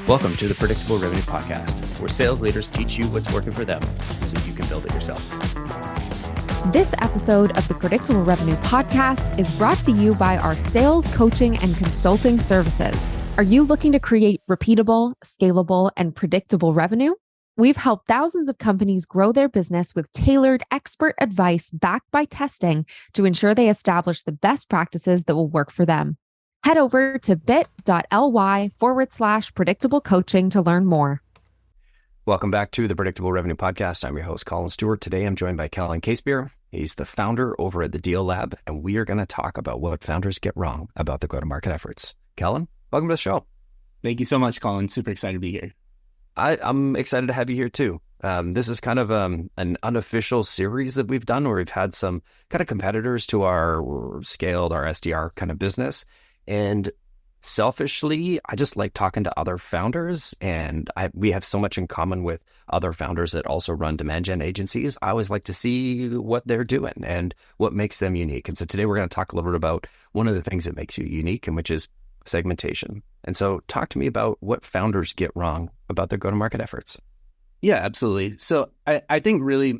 Welcome to the Predictable Revenue Podcast, where sales leaders teach you what's working for them so you can build it yourself. This episode of the Predictable Revenue Podcast is brought to you by our sales coaching and consulting services. Are you looking to create repeatable, scalable, and predictable revenue? We've helped thousands of companies grow their business with tailored expert advice backed by testing to ensure they establish the best practices that will work for them. Head over to bit.ly/predictable coaching to learn more. Welcome back to the Predictable Revenue Podcast. I'm your host, Collin Stewart. Today, I'm joined by Kellen Casebeer. He's the founder over at the Deal Lab, and we are going to talk about what founders get wrong about their go-to-market efforts. Kellen, welcome to the show. Thank you so much, Collin. Super excited to be here. I'm excited to have you here too. This is kind of an unofficial series that we've done where we've had some kind of competitors to our scaled, our SDR kind of business. And selfishly, I just like talking to other founders, and we have so much in common with other founders that also run demand gen agencies. I always like to see what they're doing and what makes them unique. And so today we're going to talk a little bit about one of the things that makes you unique, and which is segmentation. And so talk to me about what founders get wrong about their go-to-market efforts. Yeah, absolutely. So I think really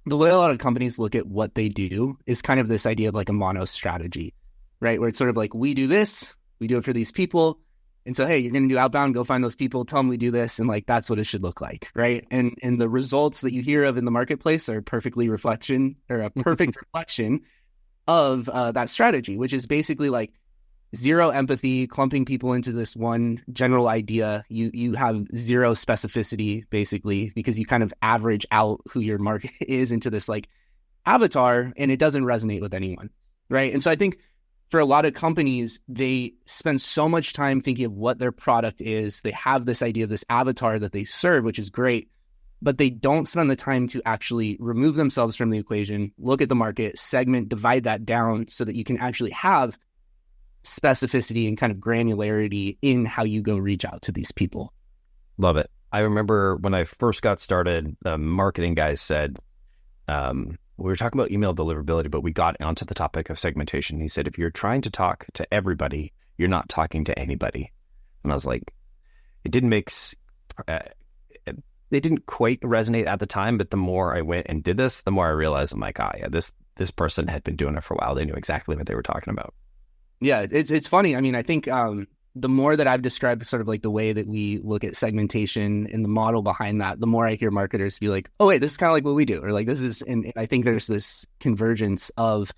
the way a lot of companies look at what they do is kind of this idea of like a mono strategy, right? Where it's sort of like, we do this, we do it for these people. And so, hey, you're going to do outbound, go find those people, tell them we do this. And like, that's what it should look like, right? And the results that you hear of in the marketplace are a perfect reflection of that strategy, which is basically like zero empathy, clumping people into this one general idea. You have zero specificity, basically, because you kind of average out who your market is into this like avatar, and it doesn't resonate with anyone, right? And so I think for a lot of companies, they spend so much time thinking of what their product is. They have this idea of this avatar that they serve, which is great, but they don't spend the time to actually remove themselves from the equation, look at the market, segment, divide that down so that you can actually have specificity and kind of granularity in how you go reach out to these people. Love it. I remember when I first got started, the marketing guys said, we were talking about email deliverability, but we got onto the topic of segmentation. He said, if you're trying to talk to everybody, you're not talking to anybody. And I was like, it didn't quite resonate at the time, but the more I went and did this, the more I realized I'm like, yeah, this person had been doing it for a while. They knew exactly what they were talking about. Yeah, it's funny. I mean, I think the more that I've described sort of like the way that we look at segmentation and the model behind that, the more I hear marketers be like, oh, wait, this is kind of like what we do. Or like, this is, and I think there's this convergence of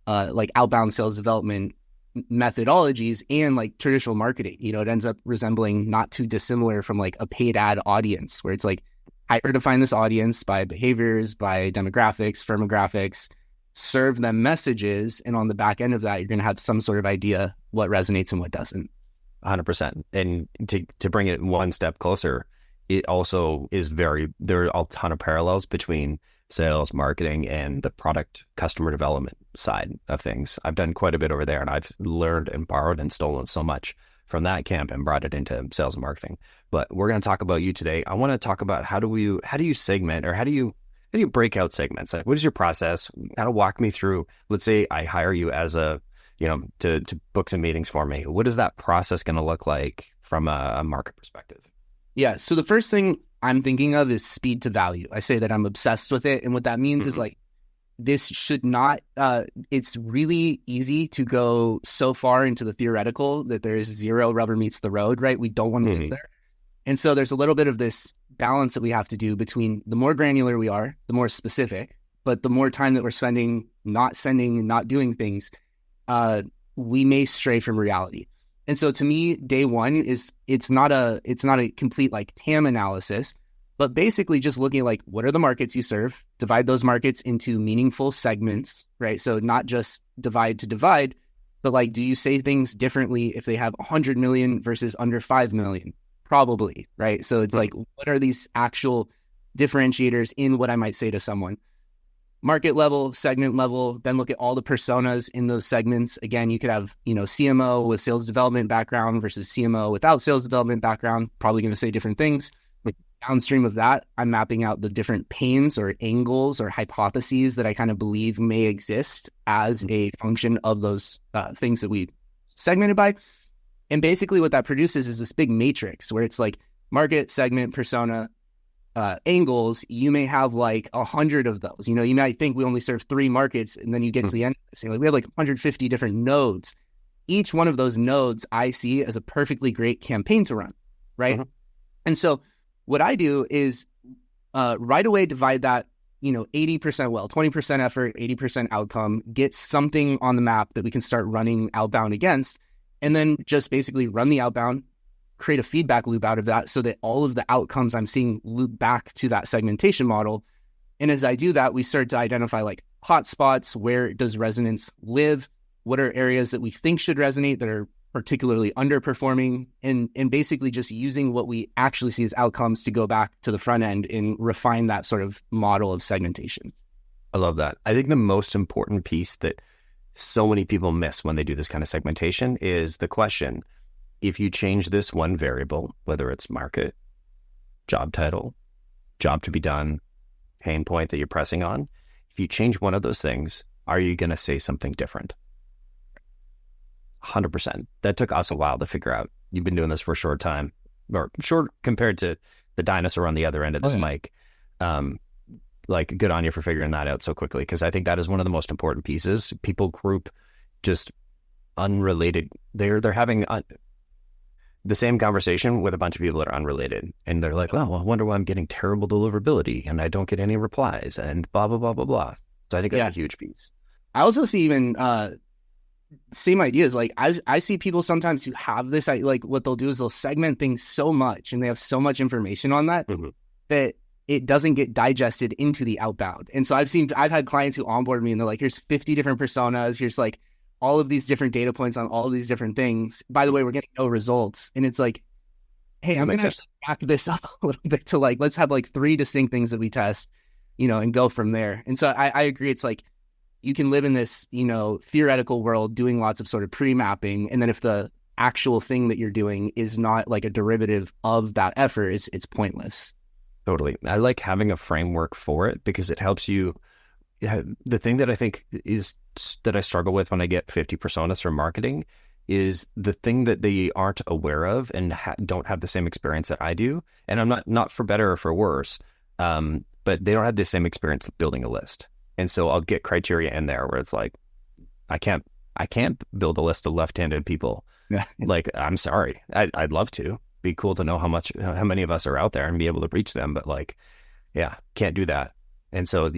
like outbound sales development methodologies and like traditional marketing. You know, it ends up resembling not too dissimilar from like a paid ad audience, where it's like, hyper define this audience by behaviors, by demographics, firmographics, serve them messages. And on the back end of that, you're going to have some sort of idea what resonates and what doesn't. 100%. And to bring it one step closer, it also is there are a ton of parallels between sales, marketing, and the product customer development side of things. I've done quite a bit over there, and I've learned and borrowed and stolen so much from that camp and brought it into sales and marketing. But we're going to talk about you today. I want to talk about how do you segment, or how do you break out segments? Like, what is your process? Kind of walk me through. Let's say I hire you as to book some meetings for me. What is that process going to look like from a market perspective? Yeah. So the first thing I'm thinking of is speed to value. I say that I'm obsessed with it. And what that means is like, this should not, it's really easy to go so far into the theoretical that there is zero rubber meets the road, right? We don't want to live there. And so there's a little bit of this balance that we have to do between the more granular we are, the more specific, but the more time that we're spending not sending and not doing things, we may stray from reality. And so to me, day one is it's not a complete like TAM analysis, but basically just looking at like, what are the markets you serve, divide those markets into meaningful segments, right? So not just divide to divide, but like, do you say things differently if they have 100 million versus under 5 million? Probably, right? So it's like, what are these actual differentiators in what I might say to someone? Market level, segment level, then look at all the personas in those segments. Again, you could have, CMO with sales development background versus CMO without sales development background, probably going to say different things. Like downstream of that, I'm mapping out the different pains or angles or hypotheses that I kind of believe may exist as a function of those things that we segmented by. And basically what that produces is this big matrix where it's like market, segment, persona, angles. You may have like 100 of those. You know, you might think we only serve 3 markets, and then you get to the end of this, and like we have like 150 different nodes. Each one of those nodes I see as a perfectly great campaign to run, right? And so what I do is right away divide that, 80% well, 20% effort, 80% outcome, get something on the map that we can start running outbound against, and then just basically run the outbound, create a feedback loop out of that so that all of the outcomes I'm seeing loop back to that segmentation model. And as I do that, we start to identify like hotspots. Where does resonance live? What are areas that we think should resonate that are particularly underperforming? And basically just using what we actually see as outcomes to go back to the front end and refine that sort of model of segmentation. I love that. I think the most important piece that so many people miss when they do this kind of segmentation is the question: if you change this one variable, whether it's market, job title, job to be done, pain point that you're pressing on, if you change one of those things, are you going to say something different? 100%. That took us a while to figure out. You've been doing this for a short time, or short compared to the dinosaur on the other end of this mic. Like, good on you for figuring that out so quickly, because I think that is one of the most important pieces. People group just unrelated. They're having the same conversation with a bunch of people that are unrelated, and they're like, "Oh, well, I wonder why I'm getting terrible deliverability and I don't get any replies," and blah blah blah blah blah. So I think that's a huge piece. I also see even same ideas. Like I see people sometimes who have this, like what they'll do is they'll segment things so much, and they have so much information on that that it doesn't get digested into the outbound. And so I've had clients who onboard me and they're like, here's 50 different personas. Here's like all of these different data points on all of these different things. By the way, we're getting no results. And it's like, hey, I'm going to back this up a little bit to like, let's have like 3 distinct things that we test, and go from there. And so I agree. It's like, you can live in this, theoretical world doing lots of sort of pre-mapping. And then if the actual thing that you're doing is not like a derivative of that effort, it's pointless. Totally. I like having a framework for it because it helps you. The thing that I think is that I struggle with when I get 50 personas from marketing is the thing that they aren't aware of and don't have the same experience that I do. And I'm not for better or for worse, but they don't have the same experience of building a list. And so I'll get criteria in there where it's like, I can't build a list of left-handed people. Like, I'm sorry. I'd love to. Be cool to know how many of us are out there and be able to reach them, but like, yeah, can't do that. And so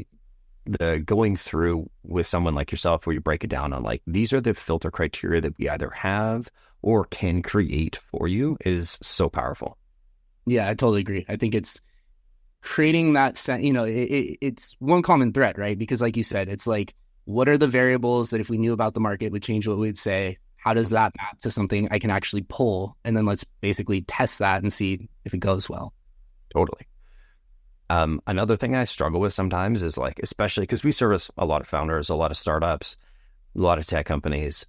the going through with someone like yourself where you break it down on like, these are the filter criteria that we either have or can create for you is so powerful. Yeah, I totally agree. I think it's creating that it's one common thread, right? Because like you said, it's like, what are the variables that if we knew about the market would change what we'd say? How does that map to something I can actually pull? And then let's basically test that and see if it goes well. Totally. Another thing I struggle with sometimes is like, especially because we service a lot of founders, a lot of startups, a lot of tech companies,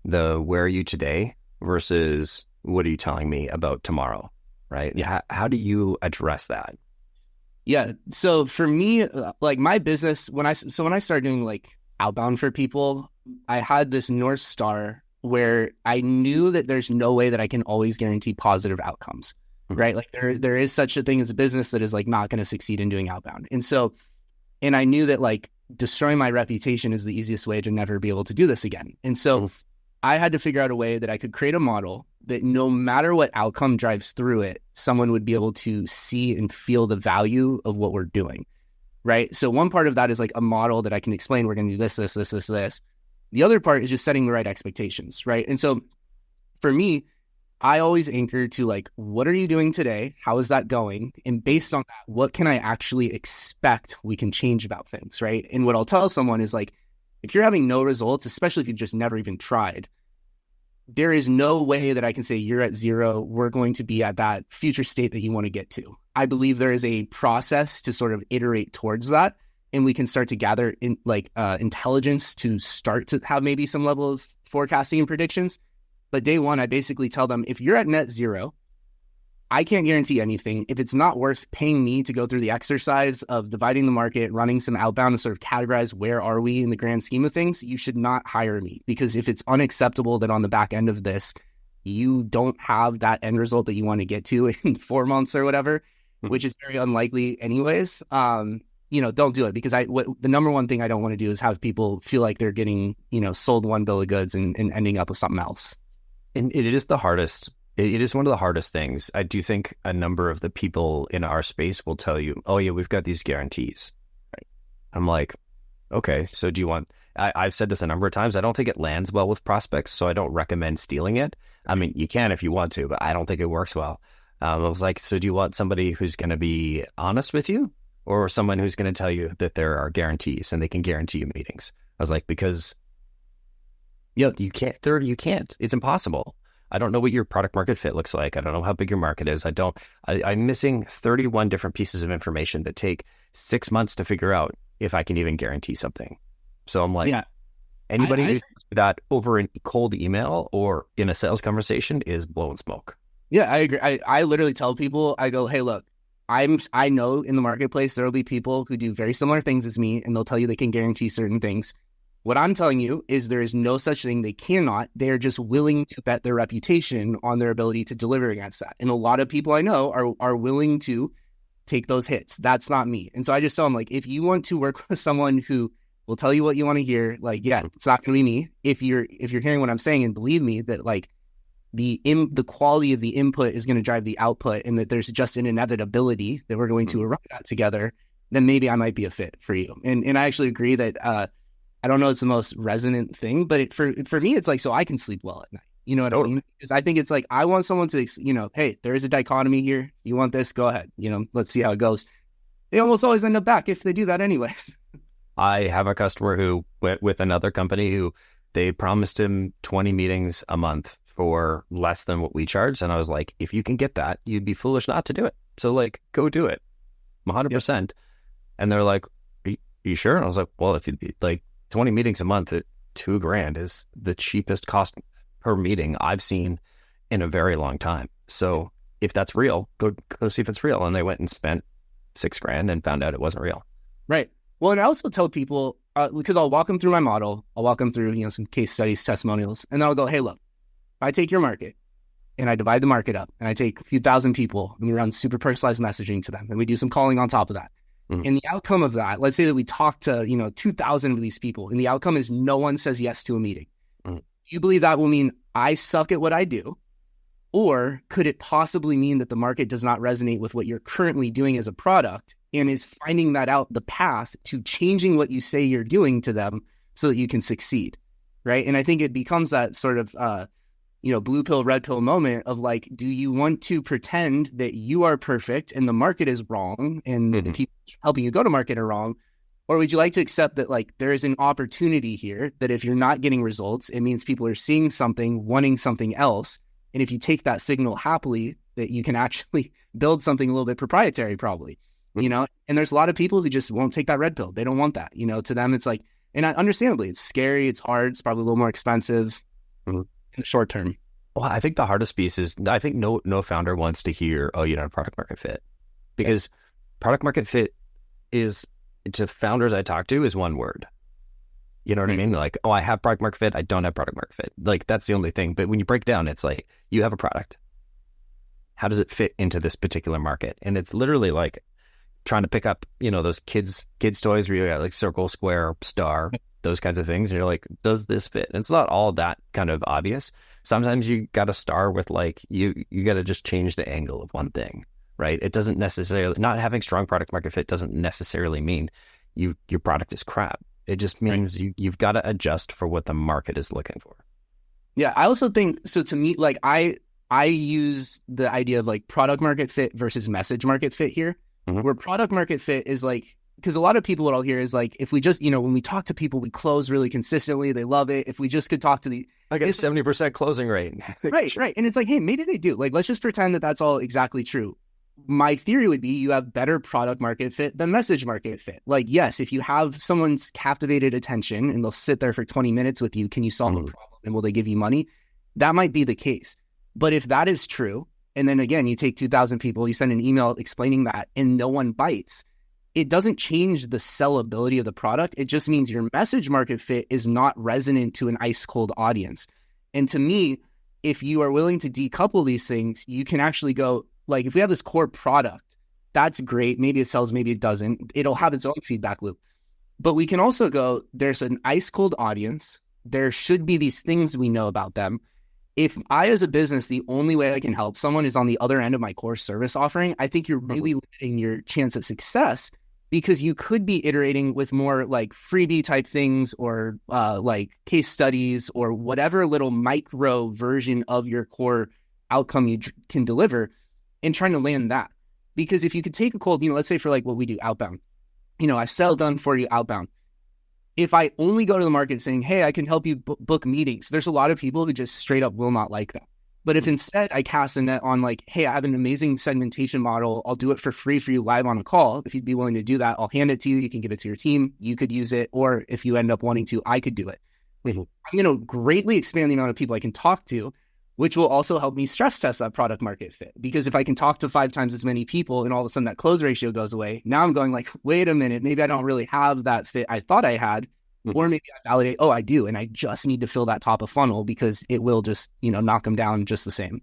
the where are you today versus what are you telling me about tomorrow, right? Yeah. How do you address that? Yeah. So for me, like my business, when I started doing like outbound for people, I had this North Star where I knew that there's no way that I can always guarantee positive outcomes, right? Like there is such a thing as a business that is like not going to succeed in doing outbound. And I knew that like destroying my reputation is the easiest way to never be able to do this again. And so I had to figure out a way that I could create a model that no matter what outcome drives through it, someone would be able to see and feel the value of what we're doing, right? So one part of that is like a model that I can explain, we're going to do this, this, this, this, this. The other part is just setting the right expectations, right? And so for me, I always anchor to like, what are you doing today? How is that going? And based on that, what can I actually expect we can change about things, right? And what I'll tell someone is like, if you're having no results, especially if you've just never even tried, there is no way that I can say you're at 0. We're going to be at that future state that you want to get to. I believe there is a process to sort of iterate towards that. And we can start to gather in like intelligence to start to have maybe some level of forecasting and predictions. But day one, I basically tell them, if you're at net 0, I can't guarantee anything. If it's not worth paying me to go through the exercise of dividing the market, running some outbound and sort of categorize where are we in the grand scheme of things, you should not hire me. Because if it's unacceptable that on the back end of this, you don't have that end result that you want to get to in 4 months or whatever, which is very unlikely anyways, don't do it, because the number one thing I don't want to do is have people feel like they're getting, sold one bill of goods and ending up with something else. And it is the hardest. It is one of the hardest things. I do think a number of the people in our space will tell you, oh yeah, we've got these guarantees. Right? I'm like, okay, so do you want, I've said this a number of times, I don't think it lands well with prospects, so I don't recommend stealing it. I mean, you can if you want to, but I don't think it works well. I was like, so do you want somebody who's going to be honest with you, or someone who's going to tell you that there are guarantees and they can guarantee you meetings? I was like, because you can't. It's impossible. I don't know what your product market fit looks like. I don't know how big your market is. I'm missing 31 different pieces of information that take 6 months to figure out if I can even guarantee something. So I'm like, anybody who's that over a cold email or in a sales conversation is blowing smoke. Yeah, I agree. I literally tell people, I go, hey, look, I know in the marketplace there will be people who do very similar things as me, and they'll tell you they can guarantee certain things. What I'm telling you is there is no such thing. They cannot. They're just willing to bet their reputation on their ability to deliver against that. And a lot of people I know are willing to take those hits. That's not me. And so I just tell them, like, if you want to work with someone who will tell you what you want to hear, like, yeah, it's not going to be me. If you're hearing what I'm saying, and believe me that like the quality of the input is going to drive the output, and that there's just an inevitability that we're going to arrive at together, then maybe I might be a fit for you. And I actually agree that I don't know it's the most resonant thing, but for me, it's like, so I can sleep well at night. You know what I mean? Because I think it's like, I want someone to, hey, there is a dichotomy here. You want this? Go ahead. Let's see how it goes. They almost always end up back if they do that anyways. I have a customer who went with another company who they promised him 20 meetings a month for less than what we charge. And I was like, if you can get that, you'd be foolish not to do it. So like, go do it 100%. Yep. And they're like, are you sure? And I was like, well, if you like 20 meetings a month at $2,000 is the cheapest cost per meeting I've seen in a very long time. So if that's real, go see if it's real. And they went and spent $6,000 and found out it wasn't real. Right. Well, and I also tell people, because I'll walk them through my model, I'll walk them through, some case studies, testimonials, and then I'll go, hey, look, if I take your market and I divide the market up and I take a few thousand people and we run super personalized messaging to them and we do some calling on top of that. Mm-hmm. And the outcome of that, let's say that we talk to, 2,000 of these people, and the outcome is no one says yes to a meeting. Mm-hmm. Do you believe that will mean I suck at what I do? Or could it possibly mean that the market does not resonate with what you're currently doing as a product, and is finding that out the path to changing what you say you're doing to them so that you can succeed, right? And I think it becomes that sort of, blue pill, red pill moment of like, do you want to pretend that you are perfect and the market is wrong and the people helping you go to market are wrong? Or would you like to accept that like there is an opportunity here that if you're not getting results, it means people are seeing something, wanting something else. And if you take that signal happily, that you can actually build something a little bit proprietary probably. And there's a lot of people who just won't take that red pill. They don't want that. To them, it's like, and understandably, it's scary, it's hard, it's probably a little more expensive in the short term. Well, I think the hardest piece is, I think no founder wants to hear, oh, you don't have product market fit. Because product market fit is, to founders I talk to, is one word. You know what I mean? Like, oh, I have product market fit, I don't have product market fit. Like, that's the only thing. But when you break down, it's like, you have a product. How does it fit into this particular market? And it's literally like trying to pick up, those kids toys where you got like circle, square, star, those kinds of things. And you're like, does this fit? And it's not all that kind of obvious. Sometimes you got to start with like, you got to just change the angle of one thing, right? It doesn't necessarily, not having strong product market fit doesn't necessarily mean your product is crap. It just means you've got to adjust for what the market is looking for. Yeah. I also think, so to me, like I use the idea of like product market fit versus message market fit here. Where product market fit is like, because a lot of people, what I'll hear is like, if we just, when we talk to people, we close really consistently. They love it. If we just could talk to I get a 70% closing rate. Right. And it's like, hey, maybe they do. Like, let's just pretend that that's all exactly true. My theory would be you have better product market fit than message market fit. Like, yes, if you have someone's captivated attention and they'll sit there for 20 minutes with you, can you solve a problem and will they give you money? That might be the case. But if that is true, and then again, you take 2,000 people, you send an email explaining that, and no one bites, it doesn't change the sellability of the product. It just means your message market fit is not resonant to an ice cold audience. And to me, if you are willing to decouple these things, you can actually go, like, if we have this core product, that's great. Maybe it sells, maybe it doesn't. It'll have its own feedback loop. But we can also go, there's an ice cold audience. There should be these things we know about them. If I, as a business, the only way I can help someone is on the other end of my core service offering, I think you're really limiting your chance at success, because you could be iterating with more like freebie type things, or like case studies, or whatever little micro version of your core outcome you can deliver, and trying to land that. Because if you could take a cold, let's say for like what we do outbound, I sell done for you outbound. If I only go to the market saying, hey, I can help you book meetings, there's a lot of people who just straight up will not like that. But if instead I cast a net on like, hey, I have an amazing segmentation model, I'll do it for free for you live on a call. If you'd be willing to do that, I'll hand it to you. You can give it to your team. You could use it. Or if you end up wanting to, I could do it. I'm going to greatly expand the amount of people I can talk to, which will also help me stress test that product market fit. Because if I can talk to 5 times as many people and all of a sudden that close ratio goes away, now I'm going like, wait a minute, maybe I don't really have that fit I thought I had. Or maybe I validate, oh, I do. And I just need to fill that top of funnel, because it will just, knock them down just the same.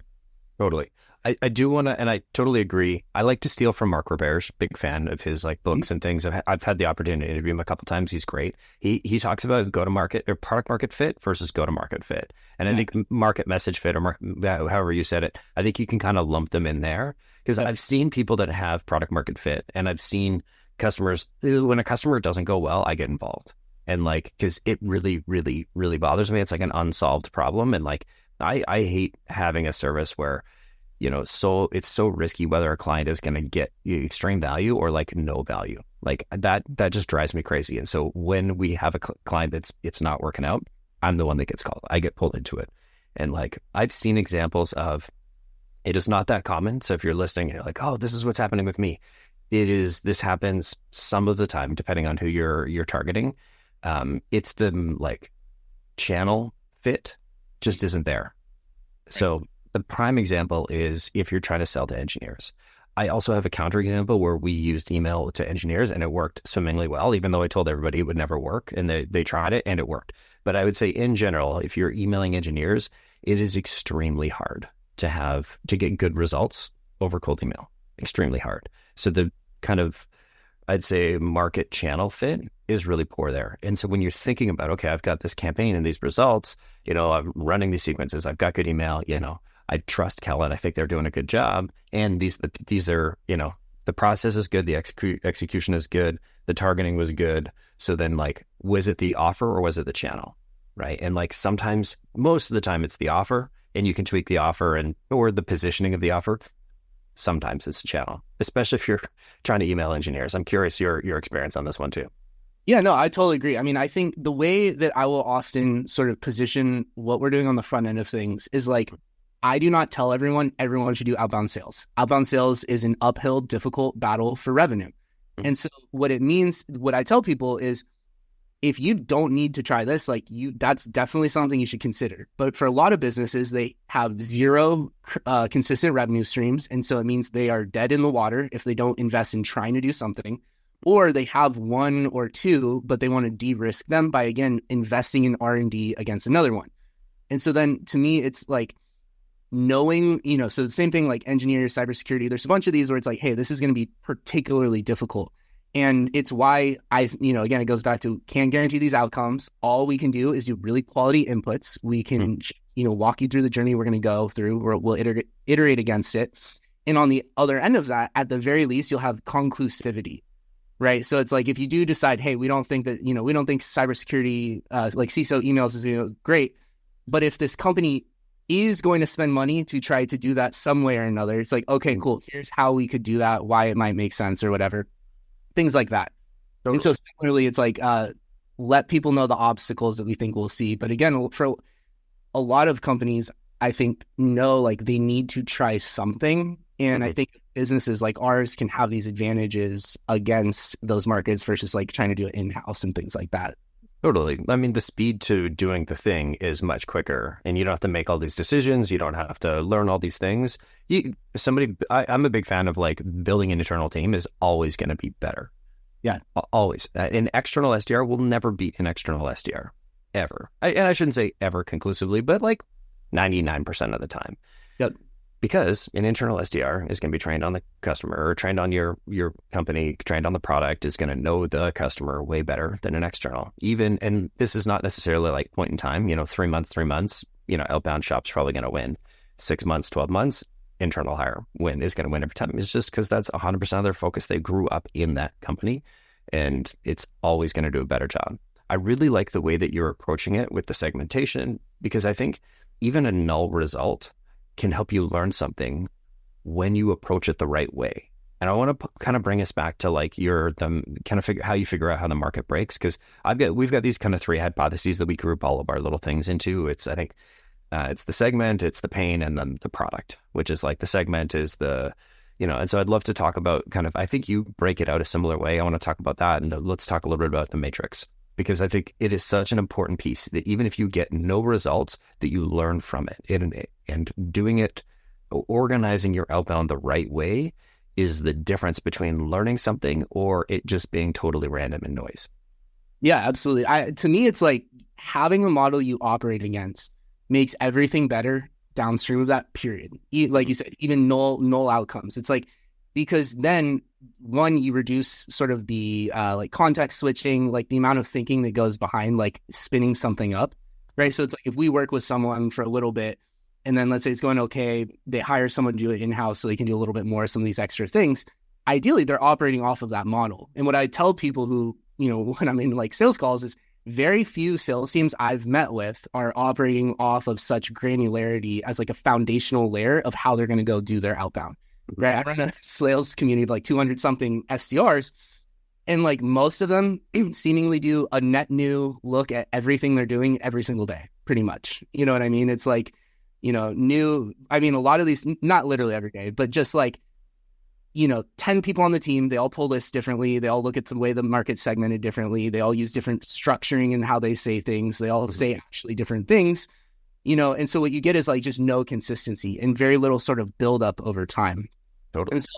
Totally. I do want to, and I totally agree. I like to steal from Mark Roberge, big fan of his like books and things. I've had the opportunity to interview him a couple of times. He's great. He talks about go-to-market or product market fit versus go-to-market fit. And I think market message fit, or however you said it, I think you can kind of lump them in there, because I've seen people that have product market fit, and I've seen customers, when a customer doesn't go well, I get involved. And like, because it really, really, really bothers me. It's like an unsolved problem. And like, I hate having a service where, so it's so risky whether a client is going to get extreme value or like no value. Like that just drives me crazy. And so when we have a client it's not working out, I'm the one that gets called. I get pulled into it. And like, I've seen examples of, it is not that common. So if you're listening and you're like, oh, this is what's happening with me. This happens some of the time, depending on who you're targeting. It's the like channel fit just isn't there. So the prime example is if you're trying to sell to engineers. I also have a counterexample where we used email to engineers and it worked swimmingly well, even though I told everybody it would never work, and they tried it and it worked. But I would say in general, if you're emailing engineers, it is extremely hard to get good results over cold email. Extremely hard. So the kind of, I'd say, market channel fit is really poor there. And so when you're thinking about, okay, I've got this campaign and these results, I'm running these sequences, I've got good email, I trust Kellen, I think they're doing a good job. And these are, the process is good, the execution is good, the targeting was good. So then like, was it the offer or was it the channel? Right. And like sometimes, most of the time it's the offer, and you can tweak the offer or the positioning of the offer. Sometimes it's the channel, especially if you're trying to email engineers. I'm curious your experience on this one too. Yeah, no, I totally agree. I mean, I think the way that I will often sort of position what we're doing on the front end of things is like, I do not tell everyone should do outbound sales. Outbound sales is an uphill, difficult battle for revenue. And so what it means, what I tell people is, if you don't need to try this, like that's definitely something you should consider. But for a lot of businesses, they have zero consistent revenue streams. And so it means they are dead in the water if they don't invest in trying to do something, or they have 1 or 2, but they want to de-risk them by, again, investing in R&D against another one. And so then to me, it's like knowing, so the same thing like engineers, cybersecurity, there's a bunch of these where it's like, hey, this is going to be particularly difficult. And it's why again, it goes back to, can't guarantee these outcomes. All we can do is do really quality inputs. We can, walk you through the journey we're going to go through, or we'll iterate against it. And on the other end of that, at the very least, you'll have conclusivity, right? So it's like, if you do decide, hey, we don't think that, we don't think cybersecurity, like CISO emails is great. But if this company is going to spend money to try to do that some way or another, it's like, okay, cool. Here's how we could do that, why it might make sense or whatever. Things like that. Totally. And so similarly, it's like, let people know the obstacles that we think we'll see. But again, for a lot of companies, I think like they need to try something. And I think businesses like ours can have these advantages against those markets versus like trying to do it in-house and things like that. Totally. I mean, the speed to doing the thing is much quicker, and you don't have to make all these decisions. You don't have to learn all these things. I'm a big fan of like building an internal team is always going to be better. Yeah. Always. An external SDR will never beat an external SDR ever. And I shouldn't say ever conclusively, but like 99% of the time. Yep. Because an internal SDR is going to be trained on the customer, or trained on your company, trained on the product, is going to know the customer way better than an external. And this is not necessarily like point in time, 3 months, outbound shop's probably going to win. 6 months, 12 months, internal hire is going to win every time. It's just because that's 100% of their focus. They grew up in that company, and it's always going to do a better job. I really like the way that you're approaching it with the segmentation, because I think even a null result can help you learn something when you approach it the right way. And I want to kind of bring us back to like how you figure out how the market breaks, because we've got these kind of 3 hypotheses that we group all of our little things into. It's the segment, it's the pain, and then the product, which is like the segment is the, and so I'd love to talk about I think you break it out a similar way. I want to talk about that, and let's talk a little bit about the matrix, because I think it is such an important piece that even if you get no results, that you learn from it. And doing it, organizing your outbound the right way is the difference between learning something or it just being totally random and noise. Yeah, absolutely. To me, it's like having a model you operate against makes everything better downstream of that, period. Like you said, even null outcomes. It's like, because then one, you reduce sort of the like context switching, like the amount of thinking that goes behind like spinning something up, right? So it's like if we work with someone for a little bit, and then let's say it's going okay, they hire someone to do it in-house so they can do a little bit more of some of these extra things. Ideally, they're operating off of that model. And what I tell people who, when I'm in like sales calls is very few sales teams I've met with are operating off of such granularity as like a foundational layer of how they're going to go do their outbound. Right. I run a sales community of like 200 something SDRs, and like most of them seemingly do a net new look at everything they're doing every single day, pretty much. You know what I mean? It's like, a lot of these, not literally every day, but just like, 10 people on the team, they all pull lists differently. They all look at the way the market's segmented differently. They all use different structuring in how they say things. They all say actually different things, and so what you get is like just no consistency and very little sort of build up over time. Totally. And so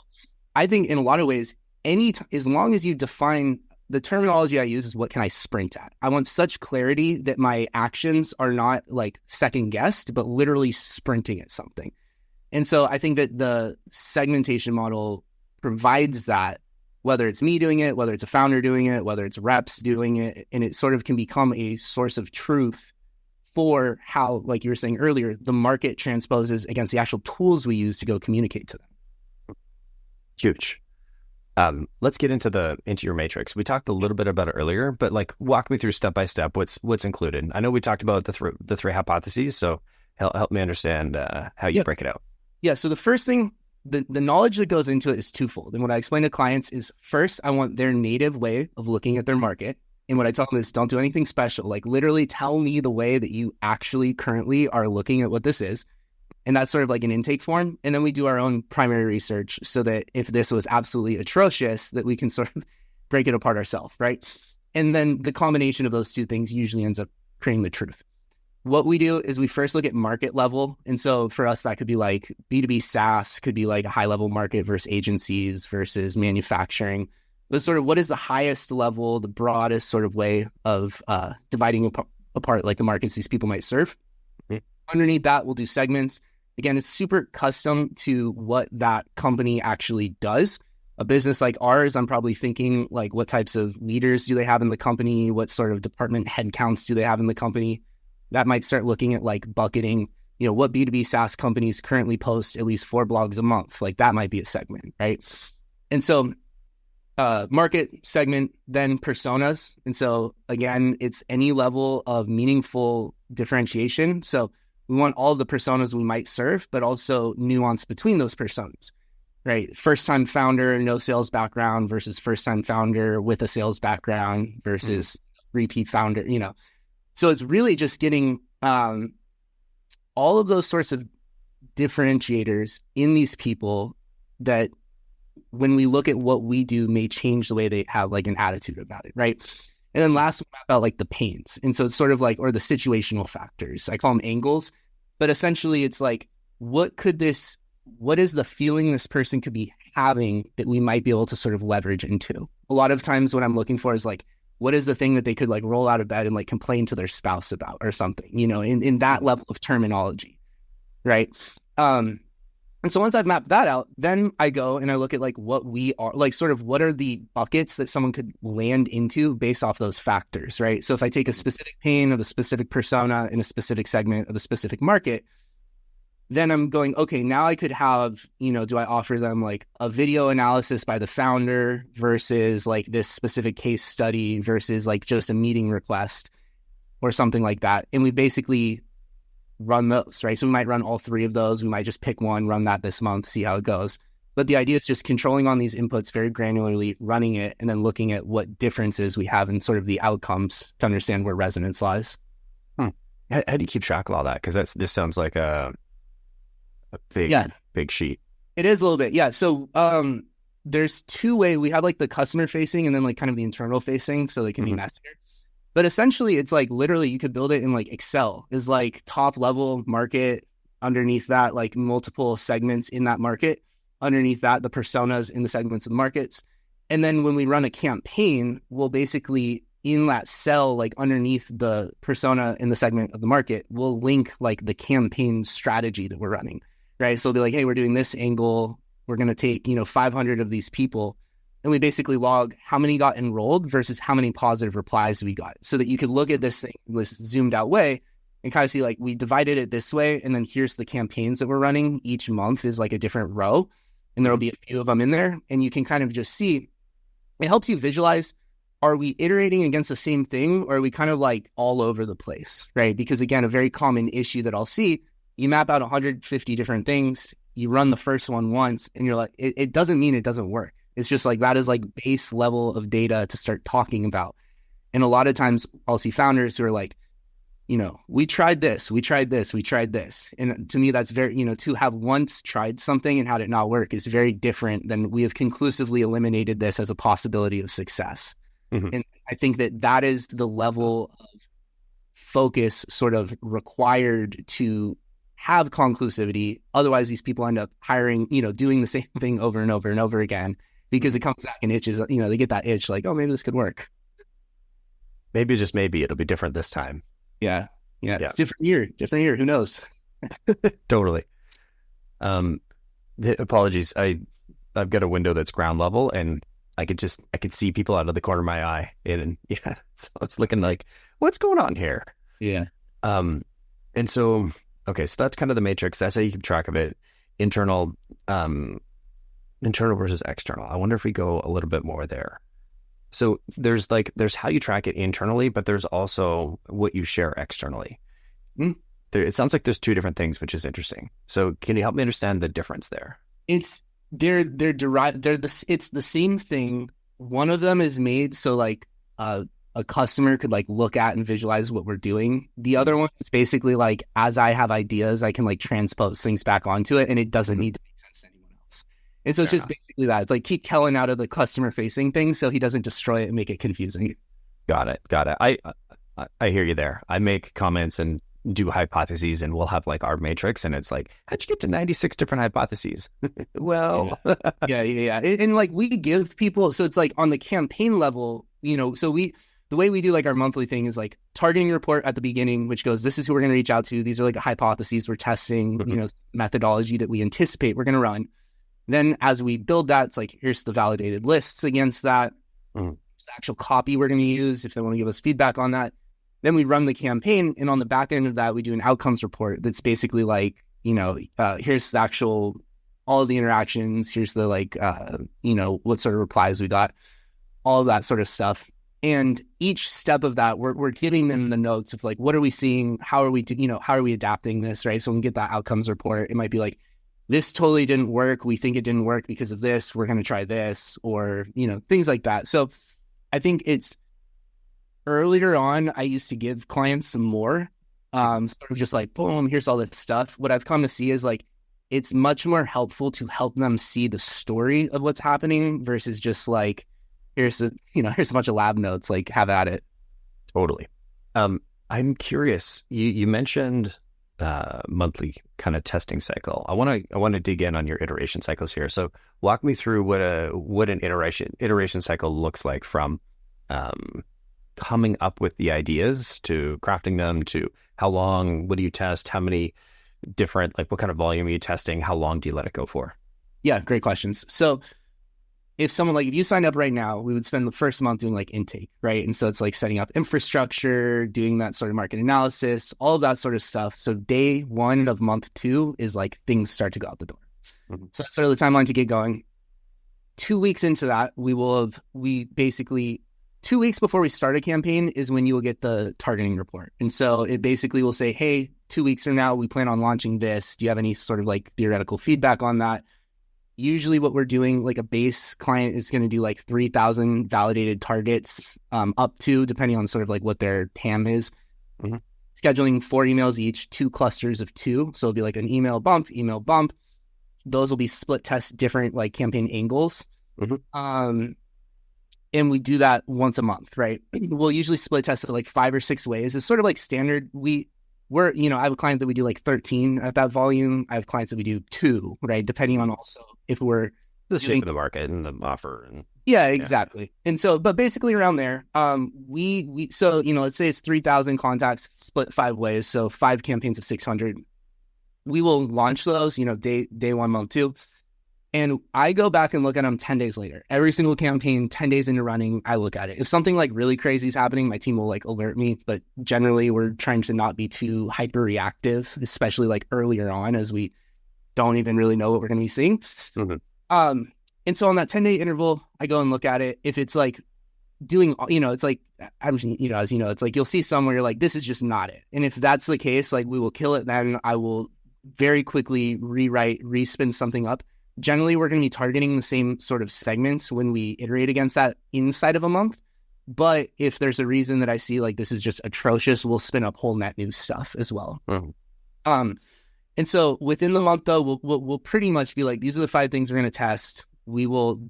I think in a lot of ways, as long as you define the terminology I use is what can I sprint at? I want such clarity that my actions are not like second guessed, but literally sprinting at something. And so I think that the segmentation model provides that, whether it's me doing it, whether it's a founder doing it, whether it's reps doing it, and it sort of can become a source of truth for how, like you were saying earlier, the market transposes against the actual tools we use to go communicate to them. Huge. Let's get into your matrix. We talked a little bit about it earlier, but like walk me through step by step what's included. I know we talked about the 3 hypotheses, so help me understand how you break it out. Yeah. So the first thing, the knowledge that goes into it is twofold. And what I explain to clients is, first, I want their native way of looking at their market. And what I tell them is, don't do anything special. Like literally tell me the way that you actually currently are looking at what this is. And that's sort of like an intake form. And then we do our own primary research so that if this was absolutely atrocious, that we can sort of break it apart ourselves, right? And then the combination of those two things usually ends up creating the truth. What we do is we first look at market level. And so for us, that could be like B2B SaaS, could be like a high level market versus agencies versus manufacturing. But sort of what is the highest level, the broadest sort of way of dividing apart like the markets these people might serve. Mm-hmm. Underneath that, we'll do segments. Again, it's super custom to what that company actually does. A business like ours, I'm probably thinking like what types of leaders do they have in the company? What sort of department headcounts do they have in the company? That might start looking at like bucketing, what B2B SaaS companies currently post at least 4 blogs a month. Like that might be a segment, right? And so market segment, then personas. And so again, it's any level of meaningful differentiation. So we want all the personas we might serve, but also nuance between those personas, right? First-time founder, no sales background versus first-time founder with a sales background versus repeat founder, So it's really just getting all of those sorts of differentiators in these people that when we look at what we do may change the way they have like an attitude about it, right? And then last, we map out like the pains. And so it's sort of like, or the situational factors. I call them angles, but essentially it's like, what is the feeling this person could be having that we might be able to sort of leverage into? A lot of times what I'm looking for is like, what is the thing that they could like roll out of bed and like complain to their spouse about or something, in that level of terminology. right? And so once I've mapped that out, then I go and I look at like what we are, like sort of what are the buckets that someone could land into based off those factors, right? So if I take a specific pain of a specific persona in a specific segment of a specific market, then I'm going, okay, now I could have, do I offer them like a video analysis by the founder versus like this specific case study versus like just a meeting request or something like that. And we basically run those, right? So we might run all three of those. We might just pick one, run that this month, see how it goes. But the idea is just controlling on these inputs very granularly, running it, and then looking at what differences we have in sort of the outcomes to understand where resonance lies. How do you keep track of all that? Because this sounds like a big sheet. It is a little bit. Yeah. So there's two ways. We have like the customer facing and then like kind of the internal facing. So they can be messier. But essentially, it's like literally you could build it in like Excel is like top level market. Underneath that, like multiple segments in that market. Underneath that, the personas in the segments of the markets. And then when we run a campaign, we'll basically in that cell, like underneath the persona in the segment of the market, we'll link like the campaign strategy that we're running, right? So it'll be like, hey, we're doing this angle. We're going to take, 500 of these people. And we basically log how many got enrolled versus how many positive replies we got so that you could look at this thing in this zoomed out way and kind of see like we divided it this way. And then here's the campaigns that we're running. Each month is like a different row and there'll be a few of them in there. And you can kind of just see, it helps you visualize, are we iterating against the same thing or are we kind of like all over the place, right? Because again, a very common issue that I'll see, you map out 150 different things, you run the first one once and you're like, it doesn't mean it doesn't work. It's just like that is like base level of data to start talking about. And a lot of times I'll see founders who are like, we tried this. And to me, that's very, to have once tried something and had it not work is very different than we have conclusively eliminated this as a possibility of success. And I think that is the level of focus sort of required to have conclusivity. Otherwise, these people end up hiring, doing the same thing over and over and over again. Because it comes back and itches, they get that itch like, oh, maybe this could work. Maybe, just maybe, it'll be different this time. Yeah. It's different year. Who knows? Totally. Apologies. I've got a window that's ground level and I could see people out of the corner of my eye. So it's looking like, what's going on here? Yeah. And so, okay, so that's kind of the matrix. That's how you keep track of it. Internal versus external. I wonder if we go a little bit more there. So there's how you track it internally, but there's also what you share externally. It sounds like there's two different things, which is interesting. So can you help me understand the difference there? They're derived. It's the same thing. One of them is made so like a customer could like look at and visualize what we're doing. The other one is basically like as I have ideas, I can like transpose things back onto it, and it doesn't need to make sense to anyone else. And so it's just basically that. It's like keep Kellen out of the customer facing thing so he doesn't destroy it and make it confusing. Got it. I hear you there. I make comments and do hypotheses, and we'll have like our matrix, and it's like, how'd you get to 96 different hypotheses? Well, yeah. And like we give people, so it's like on the campaign level, so the way we do like our monthly thing is like targeting report at the beginning, which goes, this is who we're going to reach out to. These are like hypotheses we're testing, methodology that we anticipate we're going to run. Then as we build that, it's like, here's the validated lists against that. Here's the actual copy we're going to use if they want to give us feedback on that. Then we run the campaign. And on the back end of that, we do an outcomes report that's basically like, here's the actual, all of the interactions. Here's the like, what sort of replies we got, all of that sort of stuff. And each step of that, we're giving them the notes of like, what are we seeing? How are we, how are we adapting this, right? So when we get that outcomes report, it might be like, this totally didn't work. We think it didn't work because of this. We're going to try this, or, things like that. So I think it's earlier on, I used to give clients some more, sort of just like, boom, here's all this stuff. What I've come to see is like, it's much more helpful to help them see the story of what's happening versus just like, here's a bunch of lab notes, like have at it. Totally. I'm curious. You mentioned monthly kind of testing cycle. I want to dig in on your iteration cycles here. So walk me through what an iteration cycle looks like from coming up with the ideas to crafting them to how long, what do you test, how many different, like what kind of volume are you testing? How long do you let it go for? Yeah, great questions. So if you signed up right now, we would spend the first month doing like intake, right? And so it's like setting up infrastructure, doing that sort of market analysis, all of that sort of stuff. So day 1 of month 2 is like things start to go out the door. Mm-hmm. So that's sort of the timeline to get going. 2 weeks into that, we basically 2 weeks before we start a campaign is when you will get the targeting report. And so it basically will say, hey, 2 weeks from now, we plan on launching this. Do you have any sort of like theoretical feedback on that? Usually what we're doing, like a base client is going to do like 3,000 validated targets up to, depending on sort of like what their TAM is. Mm-hmm. Scheduling 4 emails each, 2 clusters of 2. So it'll be like an email bump. Those will be split test different like campaign angles. Mm-hmm. And we do that once a month, right? We'll usually split test it like 5 or 6 ways. It's sort of like standard. I have a client that we do like 13 at that volume. I have clients that we do 2, right? Depending on also if we're the shape of the market and the offer. Yeah, exactly. Yeah. And so, but basically around there, let's say it's 3,000 contacts split 5 ways. So 5 campaigns of 600. We will launch those, day 1, month 2. And I go back and look at them 10 days later. Every single campaign, 10 days into running, I look at it. If something like really crazy is happening, my team will like alert me. But generally, we're trying to not be too hyper reactive, especially like earlier on as we don't even really know what we're going to be seeing. Mm-hmm. And so on that 10-day interval, I go and look at it. If it's like doing, it's like, it's like you'll see somewhere like, this is just not it. And if that's the case, like we will kill it. Then I will very quickly respin something up. Generally, we're going to be targeting the same sort of segments when we iterate against that inside of a month. But if there's a reason that I see like this is just atrocious, we'll spin up whole net new stuff as well. Mm-hmm. And so within the month, though, we'll pretty much be like, these are the 5 things we're going to test. We will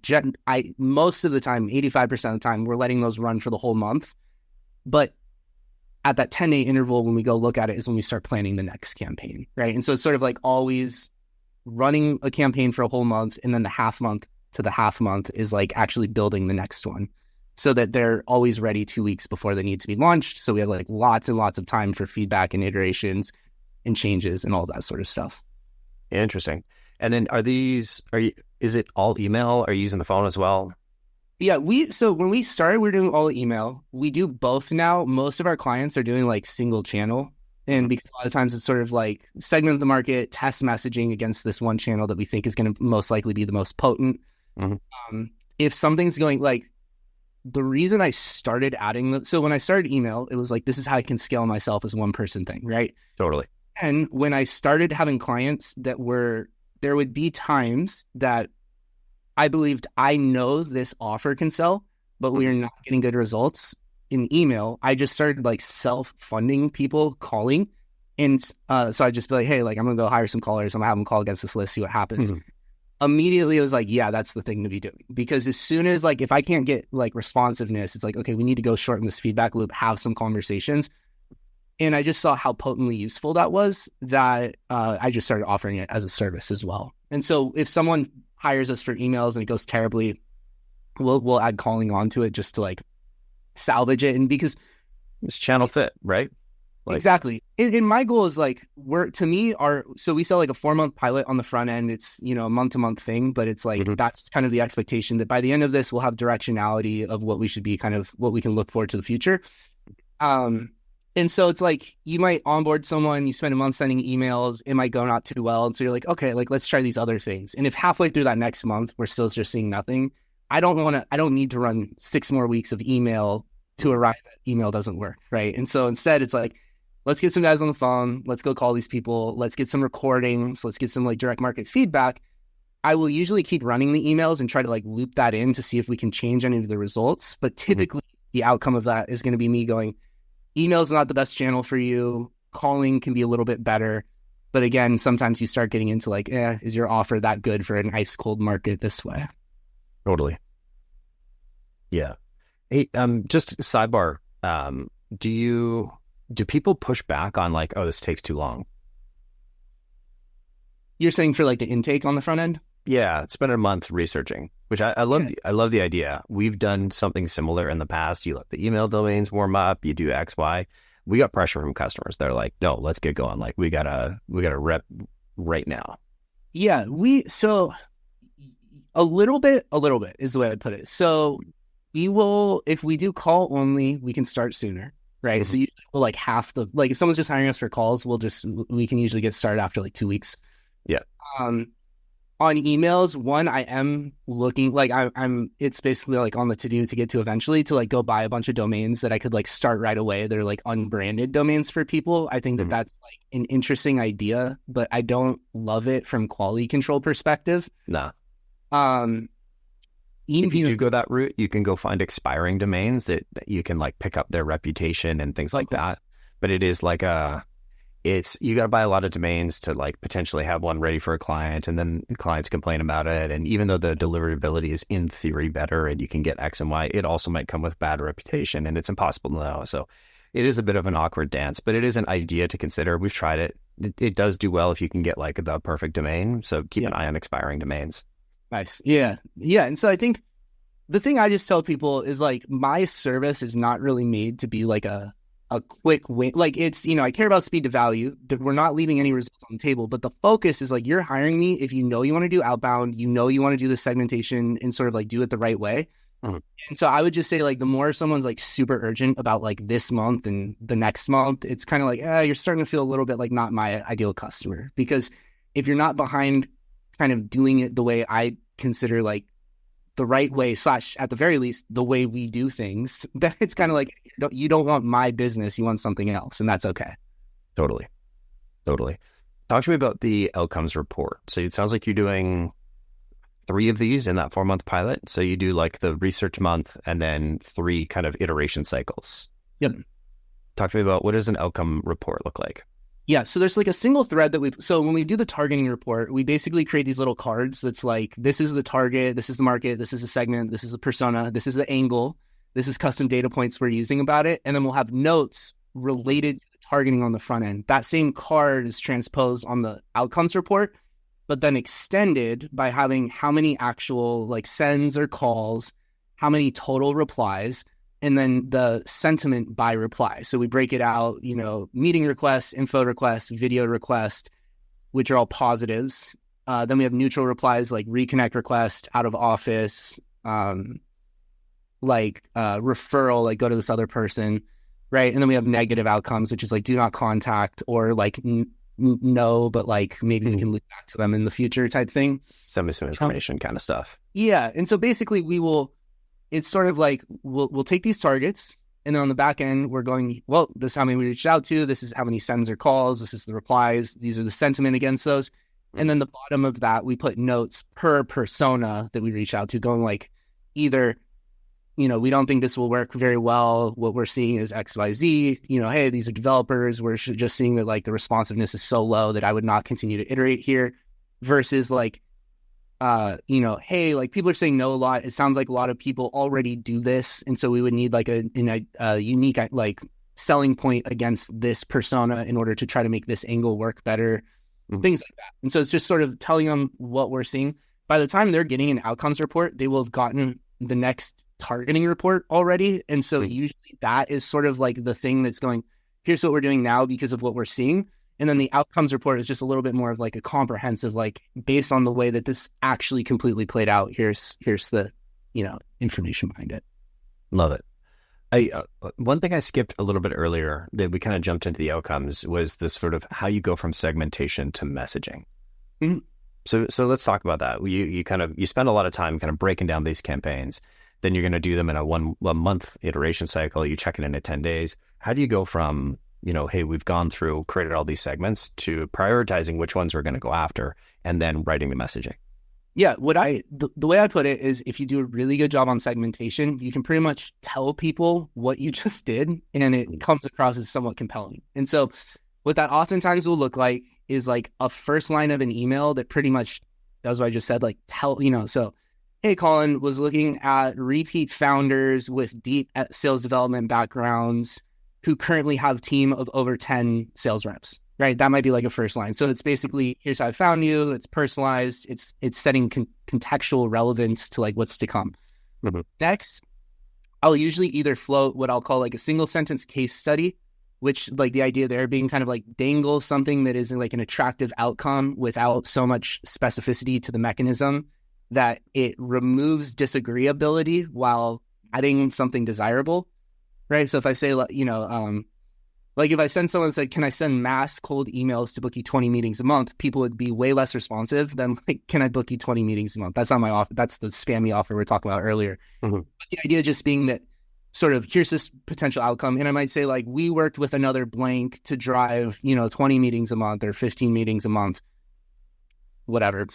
most of the time, 85% of the time, we're letting those run for the whole month. But at that 10-day interval, when we go look at it, is when we start planning the next campaign, right? And so it's sort of like always running a campaign for a whole month, and then the half month to the half month is like actually building the next one so that they're always ready 2 weeks before they need to be launched. So we have like lots and lots of time for feedback and iterations and changes and all that sort of stuff. Interesting. And then is it all email? Are you using the phone as well? Yeah, so when we started, we were doing all email. We do both now. Most of our clients are doing like single channel. And because a lot of times it's sort of like segment the market, test messaging against this one channel that we think is going to most likely be the most potent. Mm-hmm. If something's going like the reason I started adding so when I started email, it was like, this is how I can scale myself as one person thing, right? Totally. And when I started having clients there would be times that I believed I know this offer can sell, but we are not getting good results. In email, I just started like self-funding people calling. And so I'd just be like, hey, like I'm going to go hire some callers. I'm going to have them call against this list, see what happens. Mm-hmm. Immediately, it was like, yeah, that's the thing to be doing. Because as soon as like, if I can't get like responsiveness, it's like, okay, we need to go shorten this feedback loop, have some conversations. And I just saw how potently useful that was that I just started offering it as a service as well. And so if someone hires us for emails and it goes terribly, we'll add calling onto it just to like salvage it. And because it's channel fit, right? Like, exactly. And my goal is like, so we sell like a 4-month pilot on the front end. It's, a month-to-month thing, but it's like, mm-hmm. That's kind of the expectation that by the end of this, we'll have directionality of what we should be kind of what we can look forward to the future. And so it's like, you might onboard someone, you spend a month sending emails, it might go not too well. And so you're like, okay, like let's try these other things. And if halfway through that next month, we're still just seeing nothing, I don't need to run 6 more weeks of email to arrive at email doesn't work, right? And so instead it's like, let's get some guys on the phone, let's go call these people, let's get some recordings, let's get some like direct market feedback. I will usually keep running the emails and try to like loop that in to see if we can change any of the results. But typically the outcome of that is going to be me going, email's not the best channel for you, calling can be a little bit better. But again, sometimes you start getting into like, is your offer that good for an ice cold market this way? Totally. Yeah. Hey, just sidebar. Do people push back on like, oh, this takes too long? You're saying for like the intake on the front end? Yeah, spend a month researching, which I love. I love the idea. We've done something similar in the past. You let the email domains warm up. You do X, Y. we got pressure from customers. They're like, no, let's get going. Like we gotta rep right now. Yeah, so a little bit is the way I'd put it. So we will, if we do call only, we can start sooner, right? Mm-hmm. So usually we'll like if someone's just hiring us for calls, we can usually get started after like 2 weeks. Yeah. On emails, I am looking like it's basically like on the to-do to get to eventually to like go buy a bunch of domains that I could like start right away. They're like unbranded domains for people. I think that's like an interesting idea, but I don't love it from quality control perspective. Nah. If you do go that route, you can go find expiring domains that you can like pick up their reputation and things like that. But it is like you got to buy a lot of domains to like potentially have one ready for a client, and then clients complain about it. And even though the deliverability is in theory better and you can get X and Y, it also might come with bad reputation, and it's impossible to know. So it is a bit of an awkward dance, but it is an idea to consider. We've tried it. It does do well if you can get like the perfect domain. So keep an eye on expiring domains. Nice. Yeah. And so I think the thing I just tell people is like my service is not really made to be like a quick win. Like it's, I care about speed to value. We're not leaving any results on the table, but the focus is like you're hiring me if you want to do outbound, you want to do the segmentation and sort of like do it the right way. Mm-hmm. And so I would just say like the more someone's like super urgent about like this month and the next month, it's kind of like, you're starting to feel a little bit like not my ideal customer, because if you're not behind kind of doing it the way I consider like the right way / at the very least the way we do things, then it's kind of like you don't want my business, you want something else, and that's okay. Totally. Talk to me about the outcomes report. So it sounds like you're doing 3 of these in that 4-month pilot. So you do like the research month and then 3 kind of iteration cycles. Yep. Talk to me about, what does an outcome report look like? Yeah, so there's like a single thread so when we do the targeting report, we basically create these little cards that's like, this is the target, this is the market, this is the segment, this is the persona, this is the angle, this is custom data points we're using about it. And then we'll have notes related to the targeting on the front end. That same card is transposed on the outcomes report, but then extended by having how many actual like sends or calls, how many total replies, and then the sentiment by reply. So we break it out, meeting requests, info requests, video request, which are all positives. Then we have neutral replies like reconnect request, out of office, referral, like go to this other person, right? And then we have negative outcomes, which is like do not contact, or like no, but like maybe we can loop back to them in the future type thing. Send me some information kind of stuff. Yeah. And so basically it's sort of like we'll take these targets, and then on the back end, we're going, well, this is how many we reached out to. This is how many sends or calls. This is the replies. These are the sentiment against those. And then the bottom of that, we put notes per persona that we reach out to, going like either, we don't think this will work very well. What we're seeing is X, Y, Z. Hey, these are developers. We're just seeing that like the responsiveness is so low that I would not continue to iterate here, versus like, hey, like people are saying no a lot. It sounds like a lot of people already do this. And so we would need like a unique like selling point against this persona in order to try to make this angle work better, things like that. And so it's just sort of telling them what we're seeing. By the time they're getting an outcomes report, they will have gotten the next targeting report already. And so usually that is sort of like the thing that's going, here's what we're doing now because of what we're seeing. And then the outcomes report is just a little bit more of like a comprehensive, like based on the way that this actually completely played out. Here's the, information behind it. Love it. One thing I skipped a little bit earlier that we kind of jumped into the outcomes was this sort of how you go from segmentation to messaging. Mm-hmm. So let's talk about that. You spend a lot of time kind of breaking down these campaigns. Then you're going to do them in a 1 month iteration cycle. You check it in at 10 days. How do you go from, hey, we've gone through, created all these segments, to prioritizing which ones we're going to go after and then writing the messaging? Yeah, the way I put it is, if you do a really good job on segmentation, you can pretty much tell people what you just did, and it comes across as somewhat compelling. And so what that oftentimes will look like is like a first line of an email that pretty much does what I just said, like so, hey, Collin, was looking at repeat founders with deep sales development backgrounds who currently have a team of over 10 sales reps, right? That might be like a first line. So it's basically, here's how I found you. It's personalized. It's setting contextual relevance to like what's to come. Mm-hmm. Next, I'll usually either float what I'll call like a single sentence case study which like the idea there being kind of like dangle something that is like an attractive outcome without so much specificity to the mechanism that it removes disagreeability while adding something desirable, right? So if I say, like if I send someone and say, can I send mass cold emails to book you 20 meetings a month? People would be way less responsive than like, can I book you 20 meetings a month? That's not my offer. That's the spammy offer we were talking about earlier. Mm-hmm. But the idea just being that sort of here's this potential outcome. And I might say like, we worked with another blank to drive, 20 meetings a month or 15 meetings a month, whatever.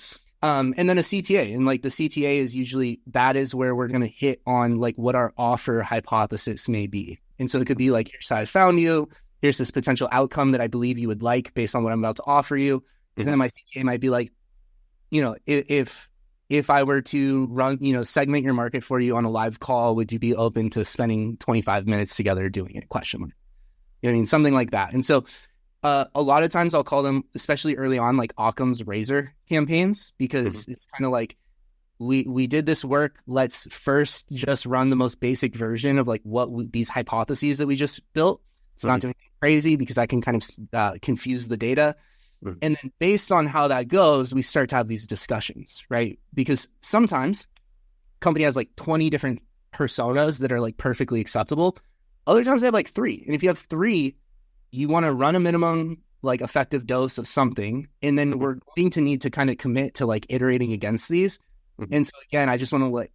And then a CTA, and like the CTA is usually, that is where we're going to hit on like what our offer hypothesis may be. And so it could be like, here's how I found you. Here's this potential outcome that I believe you would like based on what I'm about to offer you. Mm-hmm. And then my CTA might be like, if I were to run, segment your market for you on a live call, would you be open to spending 25 minutes together doing it? Question mark. You know what I mean? Something like that. And so a lot of times I'll call them, especially early on, like Occam's razor campaigns, because it's kind of like, we did this work. Let's first just run the most basic version of like these hypotheses that we just built. It's not doing anything crazy because I can kind of confuse the data. And then based on how that goes, we start to have these discussions, right? Because sometimes company has like 20 different personas that are like perfectly acceptable. Other times they have like 3. And if you have 3, you want to run a minimum like effective dose of something. And then we're going to need to kind of commit to like iterating against these. And so again, I just want to like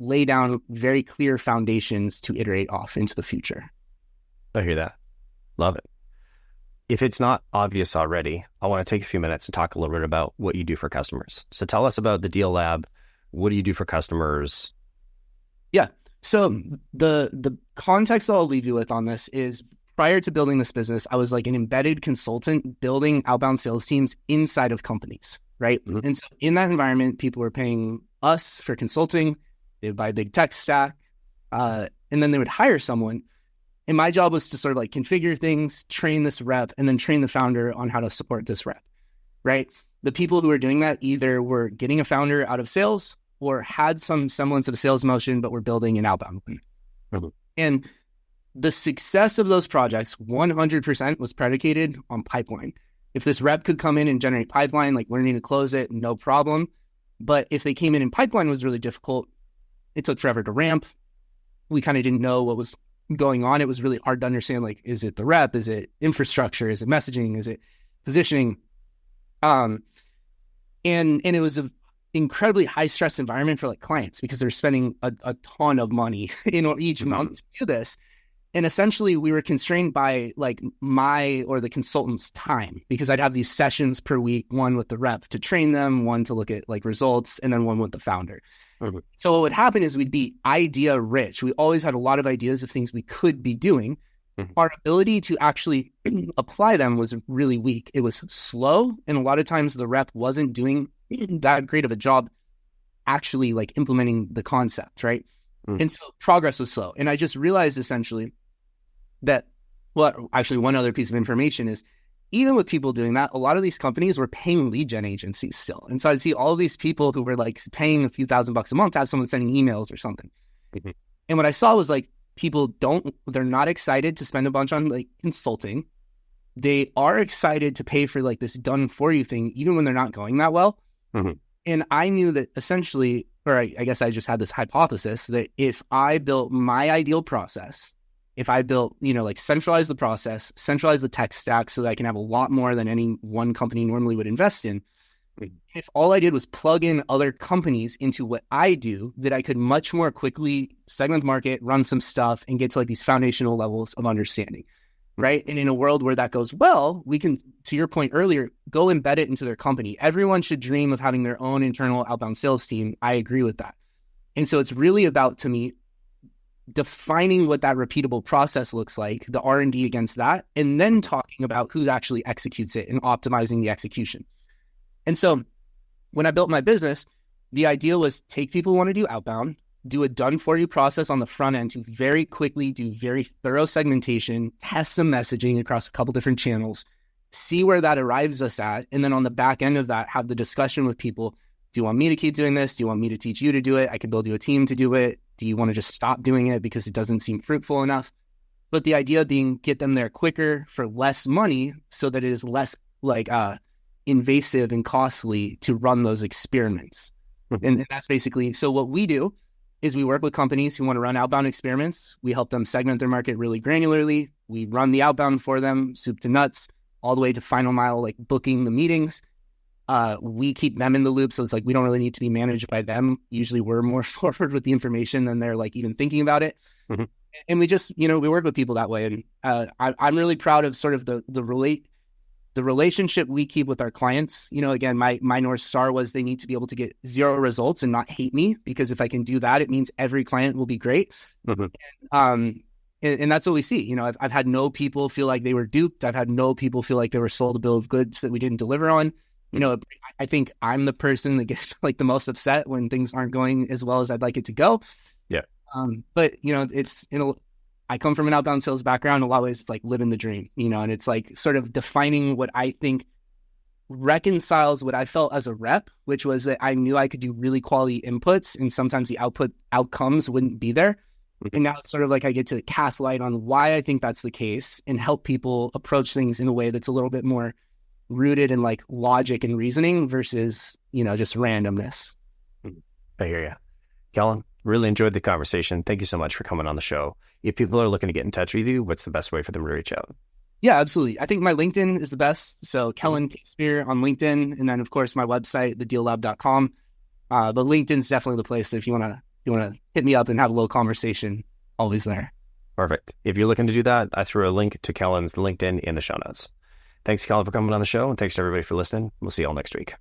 lay down very clear foundations to iterate off into the future. I hear that. Love it. If it's not obvious already, I want to take a few minutes and talk a little bit about what you do for customers. So tell us about the Deal Lab. What do you do for customers? Yeah. So the context I'll leave you with on this is, prior to building this business, I was like an embedded consultant building outbound sales teams inside of companies, right? And so in that environment, people were paying us for consulting. They would buy a big tech stack, and then they would hire someone. And my job was to sort of like configure things, train this rep, and then train the founder on how to support this rep, right? The people who were doing that either were getting a founder out of sales or had some semblance of a sales motion, but were building an outbound. And the success of those projects 100% was predicated on pipeline. If this rep could come in and generate pipeline, like learning to close it, no problem. But if they came in and pipeline was really difficult, it took forever to ramp. We kind of didn't know what was going on. It was really hard to understand, like, is it the rep? Is it infrastructure? Is it messaging? Is it positioning? And it was an incredibly high stress environment for like clients because they're spending a ton of money each month to do this. And essentially we were constrained by like my or the consultant's time, because I'd have these sessions per week, one with the rep to train them, one to look at like results, and then one with the founder. So what would happen is we'd be idea rich. We always had a lot of ideas of things we could be doing. Our ability to actually apply them was really weak. It was slow. And a lot of times the rep wasn't doing that great of a job actually like implementing the concept, right? And so progress was slow. And I just realized essentially that, actually one other piece of information is, even with people doing that, a lot of these companies were paying lead gen agencies still. And so I'd see all of these people who were like paying a few $1,000s a month to have someone sending emails or something. And what I saw was like, they're not excited to spend a bunch on like consulting. They are excited to pay for like this done for you thing, even when they're not going that well. And I knew that essentially, or I guess I just had this hypothesis that if I built my ideal process, if I built, like centralize the process, centralize the tech stack so that I can have a lot more than any one company normally would invest in. If all I did was plug in other companies into what I do, that I could much more quickly segment the market, run some stuff, and get to like these foundational levels of understanding, right? And in a world where that goes well, we can, to your point earlier, go embed it into their company. Everyone should dream of having their own internal outbound sales team. I agree with that. And so it's really about, to me, defining what that repeatable process looks like, the R&D against that, and then talking about who actually executes it and optimizing the execution. And so when I built my business, the idea was take people who want to do outbound, do a done-for-you process on the front end to very quickly do very thorough segmentation, test some messaging across a couple different channels, see where that arrives us at, and then on the back end of that, have the discussion with people. Do you want me to keep doing this? Do you want me to teach you to do it? I can build you a team to do it. Do you want to just stop doing it because it doesn't seem fruitful enough? But the idea being get them there quicker for less money so that it is less like invasive and costly to run those experiments. And that's basically, so what we do is we work with companies who want to run outbound experiments. We help them segment their market really granularly. We run the outbound for them, soup to nuts, all the way to final mile, like booking the meetings. We keep them in the loop. So it's like, we don't really need to be managed by them. Usually we're more forward with the information than they're like even thinking about it. Mm-hmm. And we just, we work with people that way. And I'm really proud of sort of the relationship we keep with our clients. Again, my North Star was they need to be able to get 0 results and not hate me, because if I can do that, it means every client will be great. Mm-hmm. And that's what we see. I've had no people feel like they were duped. I've had no people feel like they were sold a bill of goods that we didn't deliver on. I think I'm the person that gets like the most upset when things aren't going as well as I'd like it to go. Yeah. But I come from an outbound sales background. In a lot of ways, it's like living the dream, and it's like sort of defining what I think reconciles what I felt as a rep, which was that I knew I could do really quality inputs, and sometimes the outcomes wouldn't be there. And now it's sort of like I get to cast light on why I think that's the case and help people approach things in a way that's a little bit more rooted in like logic and reasoning versus, just randomness. I hear you. Kellen, really enjoyed the conversation. Thank you so much for coming on the show. If people are looking to get in touch with you, what's the best way for them to reach out? Yeah, absolutely. I think my LinkedIn is the best. So Kellen Casebeer on LinkedIn. And then of course my website, thedeallab.com. But LinkedIn's definitely the place that if you want to hit me up and have a little conversation, always there. Perfect. If you're looking to do that, I threw a link to Kellen's LinkedIn in the show notes. Thanks, Kellen, for coming on the show. And thanks to everybody for listening. We'll see you all next week.